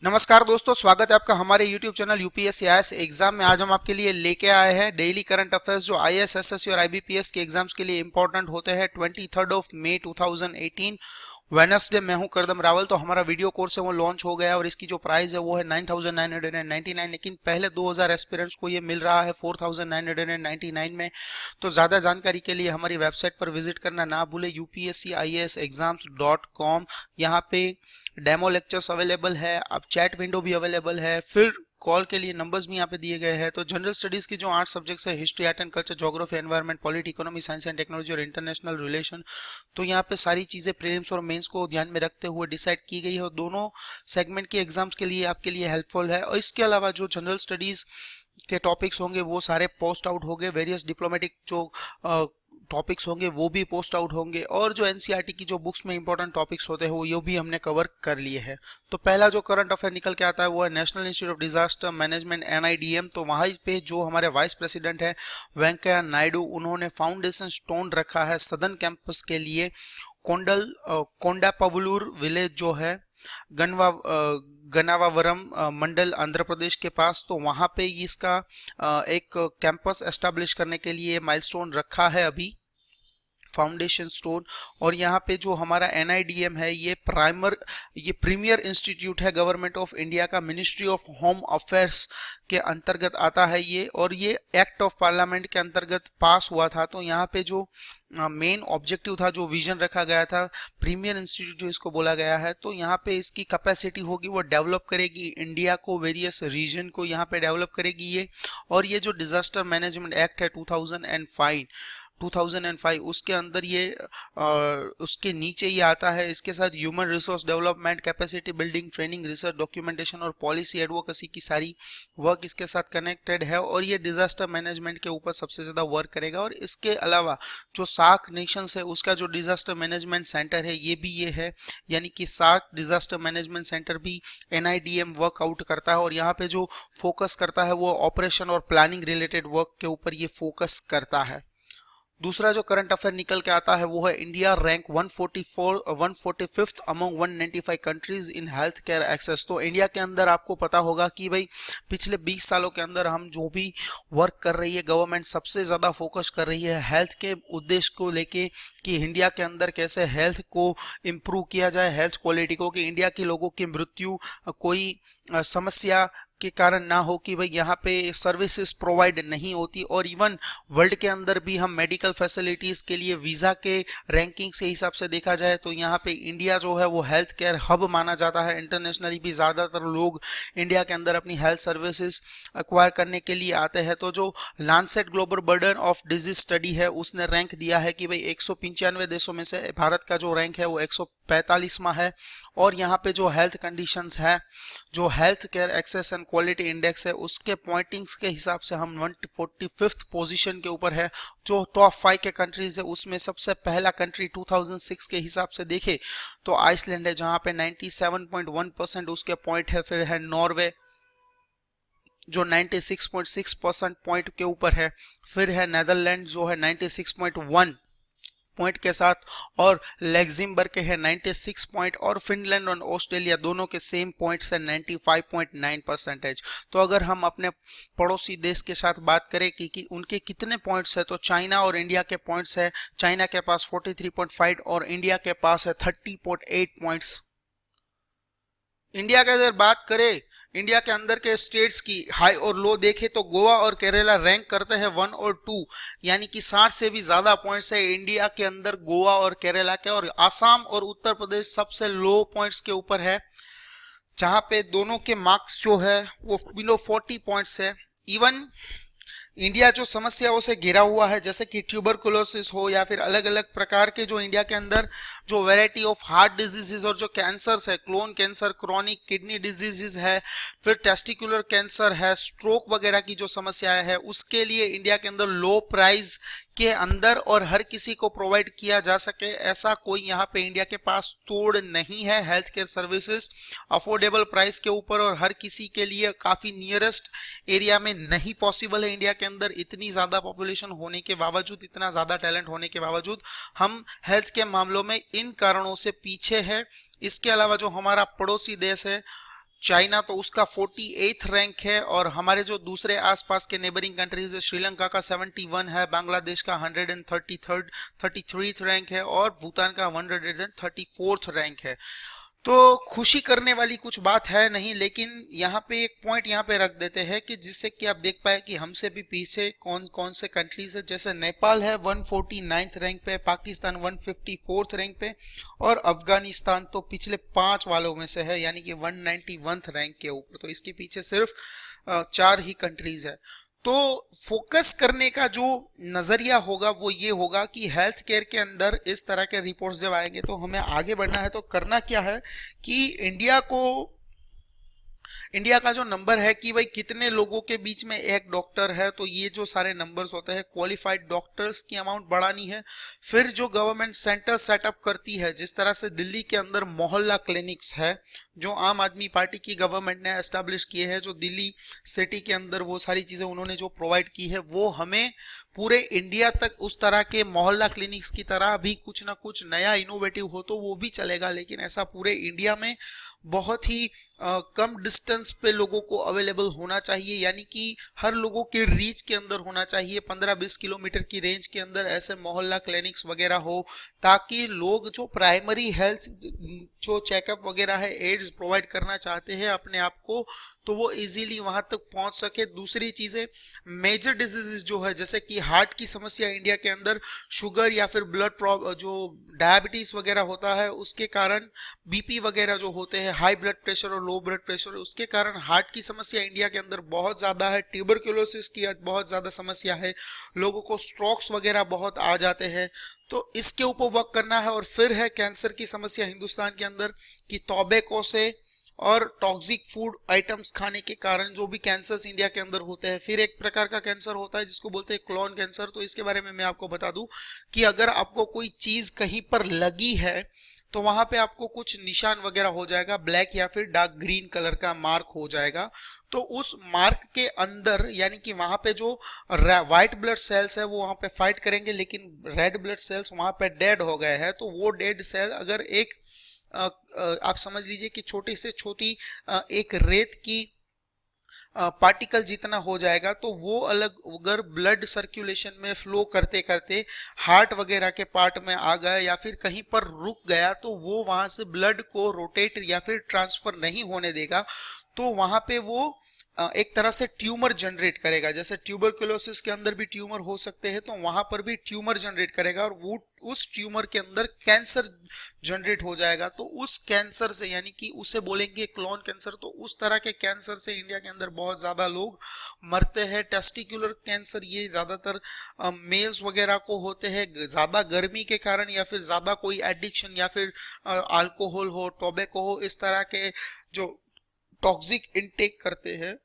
नमस्कार दोस्तों, स्वागत है आपका हमारे YouTube channel UPSC IAS exam में। आज हम आपके लिए लेके आए हैं डेली करंट अफेयर्स जो आईएएस, एसएससी और आईबीपीएस के एग्जाम्स के लिए इंपॉर्टेंट होते हैं। 23 मई 2018 वेडनेसडे। मैं हूं करदम रावल। तो हमारा वीडियो कोर्स है वो लॉन्च हो गया और इसकी जो प्राइस है वो है 9999, लेकिन पहले 2000 एस्पिरेंट्स को ये मिल रहा है 4999 में। तो ज़्यादा जानकारी के लिए हमारी वेबसाइट पर विजिट करना ना भूले, upsciexams.com। यहाँ पे डेमो लेक्चर्स अवेलेबल है, अब चैट विंडो भी अवेलेबल है, फिर कॉल के लिए नंबर्स भी यहाँ पे दिए गए हैं। तो जनरल स्टडीज की जो 8 सब्जेक्ट्स है, history, art and culture, geography, environment, polity, economy, science and technology और इंटरनेशनल रिलेशन, तो यहाँ पे सारी चीजें प्रीलिम्स और मेंस को ध्यान में रखते हुए डिसाइड की गई है और दोनों सेगमेंट के एग्जाम्स के लिए आपके लिए हेल्पफुल है। और इसके अलावा जो जनरल स्टडीज के टॉपिक्स होंगे वो सारे पोस्ट आउट होंगे, वेरियस डिप्लोमेटिक जो टॉपिक्स होंगे वो भी पोस्ट आउट होंगे, और जो एनसीईआरटी की जो बुक्स में इंपॉर्टेंट टॉपिक्स होते हैं वो ये भी हमने कवर कर लिए हैं। तो पहला जो करंट अफेयर निकल के आता है वो है national institute of disaster management NIDM. तो वहाँ पे जो हमारे वाइस प्रेसिडेंट है वेंकैया नायडू, उन्होंने फाउंडेशन स्टोन रखा है सदर्न कैंपस के लिए। कोंडापवलूर विलेज जो है गनवा गनावावरम मंडल आंध्र प्रदेश के पास, तो वहाँ पे इसका एक कैंपस एस्टेब्लिश करने के लिए माइलस्टोन रखा है अभी, फाउंडेशन स्टोन। और यहाँ पे जो हमारा एनआईडीएम है ये प्रीमियर इंस्टीट्यूट है गवर्नमेंट ऑफ इंडिया का, मिनिस्ट्री ऑफ होम अफेयर्स के अंतर्गत आता है ये, और ये एक्ट ऑफ पार्लियामेंट के अंतर्गत पास हुआ था। तो यहाँ पे जो मेन ऑब्जेक्टिव था, जो विजन रखा गया था, प्रीमियर इंस्टीट्यूट जो इसको बोला गया है, तो यहाँ पे इसकी कैपेसिटी होगी वो डेवलप करेगी इंडिया को, वेरियस रीजन को यहाँ पे डेवलप करेगी ये। और ये जो डिजास्टर मैनेजमेंट एक्ट है 2005 उसके अंदर ये उसके नीचे ये आता है। इसके साथ human resource development, capacity building, training, research, documentation और पॉलिसी एडवोकेसी की सारी वर्क इसके साथ कनेक्टेड है, और ये डिजास्टर मैनेजमेंट के ऊपर सबसे ज़्यादा वर्क करेगा। और इसके अलावा जो सार्क नेशंस है उसका जो डिजास्टर मैनेजमेंट सेंटर है ये है, यानी कि सार्क डिजास्टर मैनेजमेंट सेंटर भी एनआईडीएम वर्क आउट करता है, और यहाँ पे जो फोकस करता है वो ऑपरेशन और प्लानिंग रिलेटेड वर्क के ऊपर ये फोकस करता है। दूसरा जो करंट अफेयर निकल के आता है वो है India rank 145th among 195 countries in health care access. तो इंडिया के अंदर आपको पता होगा कि भाई पिछले 20 सालों के अंदर हम जो भी वर्क कर रही है, गवर्नमेंट सबसे ज़्यादा फोकस कर रही है हेल्थ के उद्देश्य को लेके, कि इंडिया के अंदर कैसे हेल्थ को इम्प्रूव किया जाए, हेल्थ क्वालिटी को, कि इंडिया के लोगों की मृत्यु कोई समस्या के कारण ना हो, कि भाई यहाँ पे सर्विसेज प्रोवाइड नहीं होती। और इवन वर्ल्ड के अंदर भी हम मेडिकल फैसिलिटीज़ के लिए वीज़ा के रैंकिंग से हिसाब से देखा जाए तो यहाँ पे इंडिया जो है वो हेल्थ केयर हब माना जाता है। इंटरनेशनली भी ज़्यादातर लोग इंडिया के अंदर अपनी हेल्थ सर्विसेज एक्वायर करने के लिए आते हैं। तो जो Lancet global burden of disease study है उसने रैंक दिया है कि भाई 195 देशों में से भारत का जो रैंक है वो 145वां है। और यहाँ पे जो हेल्थ कंडीशंस है, जो health care access and quality index है, उसके पॉइंटिंग्स के हिसाब से हम 145th पोजीशन के ऊपर है। जो टॉप 5 के कंट्रीज है उसमें सबसे पहला कंट्री 2006 के हिसाब से देखे तो आइसलैंड है, जहाँ पे 97.1% उसके पॉइंट है। फिर है नॉर्वे जो 96.6% पॉइंट के ऊपर है। फिर है नेदरलैंड जो है 96.1 पॉइंट के साथ, और लग्जमबर्ग के है 96 पॉइंट, और फिनलैंड और ऑस्ट्रेलिया दोनों के सेम पॉइंट्स है 95.9%। तो अगर हम अपने पड़ोसी देश के साथ बात करें कि उनके कितने पॉइंट्स है, तो चाइना और इंडिया के पॉइंट्स है, चाइना के पास 43.5 और इंडिया के पास है 30.8 पॉइंट्स। इंडिया की अगर बात करें, इंडिया के अंदर के स्टेट्स की हाई और लो देखें तो गोवा और केरला रैंक करते हैं 1 और 2, यानी कि 60 से भी ज्यादा पॉइंट्स है इंडिया के अंदर गोवा और केरला के। और आसाम और उत्तर प्रदेश सबसे लो पॉइंट्स के ऊपर है, जहां पे दोनों के मार्क्स जो है वो बिलो 40 पॉइंट्स है। इवन इंडिया जो समस्याओं से घिरा हुआ है, जैसे कि ट्यूबरकुलोसिस हो या फिर अलग अलग प्रकार के जो इंडिया के अंदर जो वैरायटी ऑफ हार्ट डिजीजेस और जो कैंसर्स है, clone cancer, chronic kidney diseases है, फिर टेस्टिकुलर कैंसर है, स्ट्रोक वगैरह की जो समस्याएं है, उसके लिए इंडिया के अंदर लो प्राइस के अंदर और हर किसी को प्रोवाइड किया जा सके, ऐसा कोई यहाँ पे इंडिया के पास तोड़ नहीं है। Health care services affordable price के ऊपर और हर किसी के लिए काफी नियरेस्ट एरिया में नहीं पॉसिबल है। इंडिया के अंदर इतनी ज्यादा पॉपुलेशन होने के बावजूद, इतना ज्यादा टैलेंट होने के बावजूद हम हेल्थ के मामलों में इन कारणों से पीछे है। इसके अलावा जो हमारा पड़ोसी देश है चाइना तो उसका 48th रैंक है, और हमारे जो दूसरे आसपास के नेबरिंग कंट्रीज है, श्रीलंका का 71 है, बांग्लादेश का 133 रैंक है, और भूटान का 134th रैंक है। तो खुशी करने वाली कुछ बात है नहीं, लेकिन यहाँ पे एक पॉइंट यहाँ पे रख देते हैं कि जिससे कि आप देख पाए कि हमसे भी पीछे कौन कौन से कंट्रीज है। जैसे नेपाल है 149th रैंक पे, पाकिस्तान 154th रैंक पे, और अफगानिस्तान तो पिछले 5 वालों में से है, यानी कि 191th रैंक के ऊपर। तो इसके पीछे सिर्फ 4 ही कंट्रीज है। तो फोकस करने का जो नजरिया होगा वो ये होगा कि हेल्थ केयर के अंदर इस तरह के रिपोर्ट्स जब आएंगे तो हमें आगे बढ़ना है। तो करना क्या है कि इंडिया का जो नंबर है कि भाई कितने लोगों के बीच में एक डॉक्टर है, तो ये जो सारे नंबर्स होते हैं, क्वालिफाइड डॉक्टर्स की अमाउंट बढ़ानी है। फिर जो गवर्नमेंट सेंटर सेटअप करती है, जिस तरह से दिल्ली के अंदर मोहल्ला क्लिनिक्स है जो आम आदमी पार्टी की गवर्नमेंट ने एस्टैब्लिश किए हैं, जो दिल्ली सिटी के अंदर वो सारी चीजें उन्होंने जो प्रोवाइड की है, वो हमें पूरे इंडिया तक उस तरह के मोहल्ला क्लिनिक्स की तरह भी कुछ ना कुछ नया इनोवेटिव हो तो वो भी चलेगा, लेकिन ऐसा पूरे इंडिया में बहुत ही कम डिस्टेंस पे लोगों को अवेलेबल होना चाहिए, यानी कि हर लोगों के रीच के अंदर होना चाहिए। 15-20 किलोमीटर की रेंज के अंदर ऐसे मोहल्ला क्लिनिक्स वगैरह हो, ताकि लोग जो प्राइमरी हेल्थ जो चेकअप वगैरह है, एड्स प्रोवाइड करना चाहते हैं अपने आप को, तो वो इजीली वहां तक पहुंच सके। दूसरी चीजें, मेजर डिजीजेस जो है, जैसे कि हार्ट की समस्या इंडिया के अंदर, शुगर या फिर ब्लड जो डायबिटीज वगैरह होता है, उसके कारण बीपी वगैरह जो होते हैं, हाई ब्लड प्रेशर और लो ब्लड प्रेशर, उसके कारण हार्ट की समस्या इंडिया के अंदर बहुत ज्यादा है। ट्यूबरक्लोसिस की बहुत ज्यादा समस्या है, लोगों को स्ट्रोक्स वगैरह बहुत आ जाते हैं, तो इसके ऊपर वर्क करना है। और फिर है कैंसर की समस्या हिंदुस्तान के अंदर, कि टोबैको से और टॉक्सिक फूड आइटम्स खाने के कारण जो भी कैंसर्स इंडिया के अंदर होते हैं। फिर एक प्रकार का कैंसर होता है जिसको बोलते हैं क्लोन कैंसर। तो इसके बारे में मैं आपको बता दूं कि अगर आपको कोई चीज कहीं पर लगी है तो वहां पे आपको कुछ निशान वगैरह हो जाएगा, ब्लैक या फिर डार्क ग्रीन कलर का मार्क हो जाएगा। तो उस मार्क के अंदर, यानी कि वहां पे जो व्हाइट ब्लड सेल्स है वो वहां पे फाइट करेंगे, लेकिन रेड ब्लड सेल्स वहां पे डेड हो गए हैं। तो वो डेड सेल अगर एक आप समझ लीजिए कि छोटी से छोटी एक रेत की पार्टिकल जितना हो जाएगा, तो वो अलग अगर ब्लड सर्कुलेशन में फ्लो करते करते हार्ट वगैरह के पार्ट में आ गया या फिर कहीं पर रुक गया, तो वो वहां से ब्लड को रोटेट या फिर ट्रांसफर नहीं होने देगा। तो वहां पे वो एक तरह से ट्यूमर जनरेट करेगा। जैसे ट्यूबरकुलोसिस के अंदर भी ट्यूमर हो सकते हैं, तो वहां पर भी ट्यूमर जनरेट करेगा, और वो उस ट्यूमर के अंदर कैंसर जनरेट हो जाएगा। तो उस कैंसर से, यानी कि उसे बोलेंगे क्लोन कैंसर, तो उस तरह के कैंसर से इंडिया के अंदर बहुत ज्यादा लोग मरते हैं। टेस्टिकुलर कैंसर ये ज्यादातर मेल्स वगैरह को होते हैं, ज्यादा गर्मी के कारण या फिर ज्यादा कोई एडिक्शन या फिर अल्कोहल हो, टोबैको हो, इस तरह के जो टॉक्सिक इनटेक करते हैं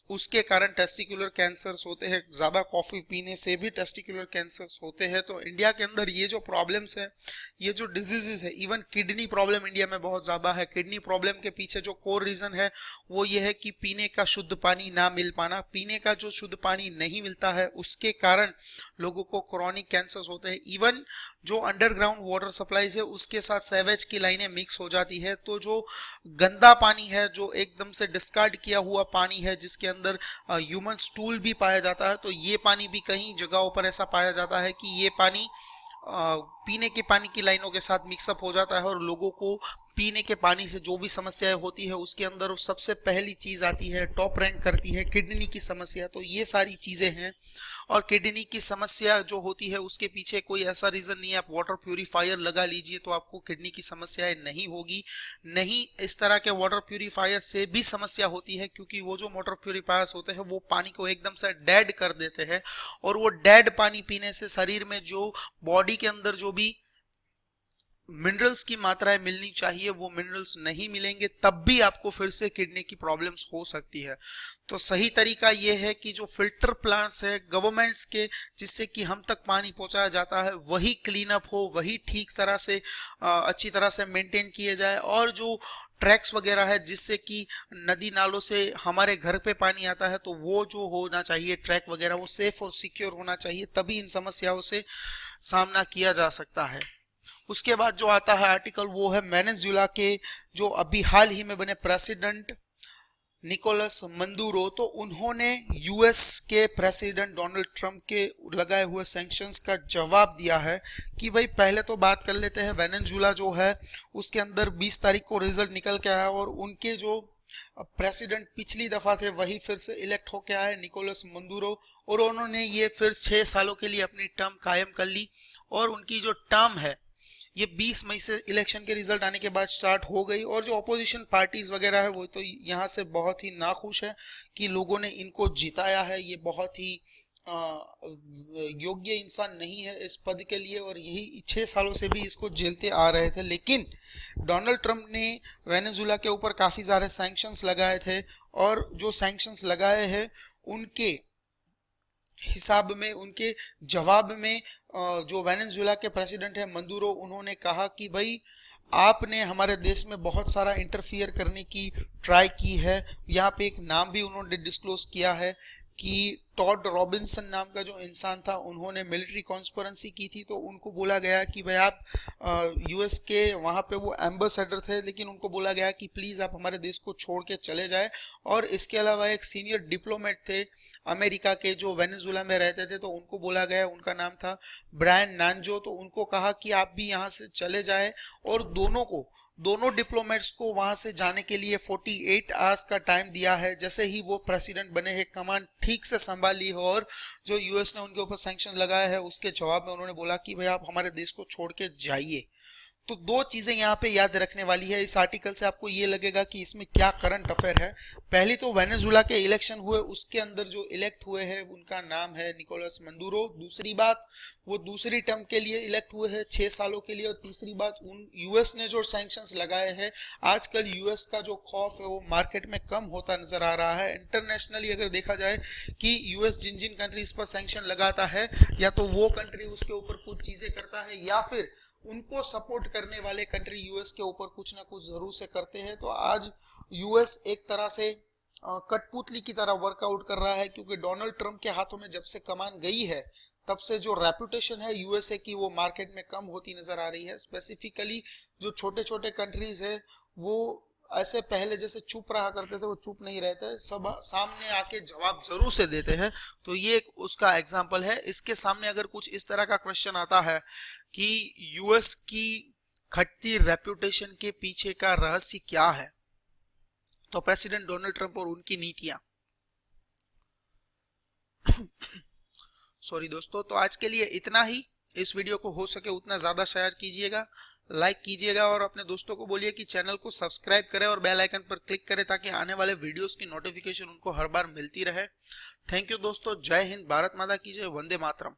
उसके कारण टेस्टिकुलर कैंसर्स होते हैं। ज्यादा कॉफी पीने से भी टेस्टिकुलर कैंसर्स होते हैं। तो इंडिया के अंदर ये जो प्रॉब्लम्स है, ये जो डिजीजेस है, इवन किडनी प्रॉब्लम इंडिया में बहुत ज्यादा है। किडनी प्रॉब्लम के पीछे जो कोर रीजन है वो ये है कि पीने का शुद्ध पानी ना मिल पाना। पीने का जो शुद्ध पानी नहीं मिलता है उसके कारण लोगों को क्रॉनिक कैंसर्स होते हैं। इवन जो अंडरग्राउंड वाटर सप्लाईज है उसके साथ सेवेज की लाइनें मिक्स हो जाती है, तो जो गंदा पानी है, जो एकदम से डिस्कार्ड किया हुआ पानी है, जिसके अंदर ह्यूमन स्टूल भी पाया जाता है, तो ये पानी भी कई जगहों पर ऐसा पाया जाता है कि ये पानी पीने के पानी की लाइनों के साथ मिक्सअप हो जाता है, और लोगों को पीने के पानी से जो भी समस्याएं होती है उसके अंदर सबसे पहली चीज आती है, टॉप रैंक करती है किडनी की समस्या। तो ये सारी चीजें हैं, और किडनी की समस्या जो होती है उसके पीछे कोई ऐसा रीजन नहीं है। आप वाटर प्यूरिफायर लगा लीजिए तो आपको किडनी की समस्याएं नहीं होगी। नहीं, इस तरह के वाटर प्यूरिफायर से भी समस्या होती है, क्योंकि वो जो वाटर प्यूरिफायर्स होते हैं वो पानी को एकदम से डेड कर देते हैं, और वो डेड पानी पीने से शरीर में जो बॉडी के अंदर जो भी मिनरल्स की मात्राएं मिलनी चाहिए वो मिनरल्स नहीं मिलेंगे, तब भी आपको फिर से किडनी की प्रॉब्लम्स हो सकती है। तो सही तरीका ये है कि जो फिल्टर प्लांट्स है गवर्नमेंट्स के, जिससे कि हम तक पानी पहुंचाया जाता है, वही क्लीन अप हो, वही ठीक तरह से अच्छी तरह से मेंटेन किए जाए। और जो ट्रैक्स वगैरह है जिससे कि नदी नालों से हमारे घर पे पानी आता है, तो वो जो होना चाहिए ट्रैक वगैरह वो सेफ और सिक्योर होना चाहिए, तभी इन समस्याओं से सामना किया जा सकता है। उसके बाद जो आता है आर्टिकल वो है वेनेजुएला के जो अभी हाल ही में बने प्रेसिडेंट निकोलस मंदुरो, तो उन्होंने यूएस के प्रेसिडेंट डोनाल्ड ट्रंप के लगाए हुए सैंक्शंस का जवाब दिया है कि भाई पहले तो बात कर लेते हैं वेनेजुला जो है उसके अंदर 20 तारीख को रिजल्ट निकल के आया और उनके जो प्रेसिडेंट पिछली दफा थे वही फिर से इलेक्ट होके आए निकोलस मंदुरो, और उन्होंने ये फिर 6 सालों के लिए अपनी टर्म कायम कर ली और उनकी जो टर्म है ये 20 मई से इलेक्शन के रिजल्ट आने के बाद स्टार्ट हो गई। और जो अपोजिशन पार्टीज वगैरह है वो तो यहाँ से बहुत ही नाखुश है कि लोगों ने इनको जिताया है, ये बहुत ही योग्य इंसान नहीं है इस पद के लिए और यही 6 सालों से भी इसको झेलते आ रहे थे। लेकिन डोनाल्ड ट्रंप ने वेनेजुला के ऊपर काफ़ी सारे सैंक्शंस लगाए थे और जो सैंक्शंस लगाए हैं उनके हिसाब में, उनके जवाब में जो वेनेजुला के प्रेसिडेंट है मंदुरो, उन्होंने कहा कि भाई आपने हमारे देश में बहुत सारा इंटरफियर करने की ट्राई की है। यहाँ पे एक नाम भी उन्होंने डिस्क्लोज किया है कि टॉड रॉबिन्सन नाम का जो इंसान था उन्होंने मिलिट्री कॉन्स्पिरेंसी की थी, तो उनको बोला गया कि भाई आप यूएस के वहाँ पे वो एम्बेसडर थे, लेकिन उनको बोला गया कि प्लीज़ आप हमारे देश को छोड़ के चले जाए। और इसके अलावा एक सीनियर डिप्लोमेट थे अमेरिका के जो वेनेजुला में रहते थे, तो उनको बोला गया, उनका नाम था ब्रायन नांजो, तो उनको कहा कि आप भी यहाँ से चले जाए और दोनों डिप्लोमेट्स को वहां से जाने के लिए 48 आवर्स का टाइम दिया है। जैसे ही वो प्रेसिडेंट बने हैं, कमान ठीक से संभाली हो और जो यूएस ने उनके ऊपर सैंक्शन लगाया है उसके जवाब में उन्होंने बोला कि भाई आप हमारे देश को छोड़ के जाइए। तो दो चीजें यहाँ पे याद रखने वाली है, इस आर्टिकल से आपको ये लगेगा कि इसमें क्या करंट अफेयर है। पहली तो वेनेजुला के इलेक्शन हुए, उसके अंदर जो इलेक्ट हुए हैं उनका नाम है निकोलस मंदुरो। दूसरी बात, वो दूसरी टर्म के लिए इलेक्ट हुए हैं 6 सालों के लिए। और तीसरी बात, उन यूएस ने जो सैंक्शंस लगाए हैं, आजकल यूएस का जो खौफ है वो मार्केट में कम होता नजर आ रहा है। इंटरनेशनली अगर देखा जाए कि यूएस जिन जिन कंट्रीज पर सैंक्शन लगाता है, या तो वो कंट्री उसके ऊपर कुछ चीजें करता है या फिर उनको सपोर्ट करने वाले कंट्री यूएस के ऊपर कुछ ना कुछ जरूर से करते हैं। तो आज यूएस एक तरह से कठपुतली की तरह वर्कआउट कर रहा है, क्योंकि डोनाल्ड ट्रंप के हाथों में जब से कमान गई है तब से जो रेपुटेशन है यूएसए की वो मार्केट में कम होती नजर आ रही है। स्पेसिफिकली जो छोटे छोटे कंट्रीज है वो ऐसे पहले जैसे चुप रहा करते थे, वो चुप नहीं रहते, सब सामने आके जवाब जरूर से देते हैं। तो ये एक उसका एग्जाम्पल है। इसके सामने अगर कुछ इस तरह का क्वेश्चन आता है कि यूएस की घटती रेपुटेशन के पीछे का रहस्य क्या है, तो प्रेसिडेंट डोनाल्ड ट्रंप और उनकी नीतियां। सॉरी दोस्तों, तो आज के लिए इतना ही। इस वीडियो को हो सके उतना ज्यादा शेयर कीजिएगा, लाइक कीजिएगा और अपने दोस्तों को बोलिए कि चैनल को सब्सक्राइब करें और बेल आइकन पर क्लिक करें ताकि आने वाले वीडियोस की नोटिफिकेशन उनको हर बार मिलती रहे। थैंक यू दोस्तों, जय हिंद, भारत माता की जय, वंदे मातरम।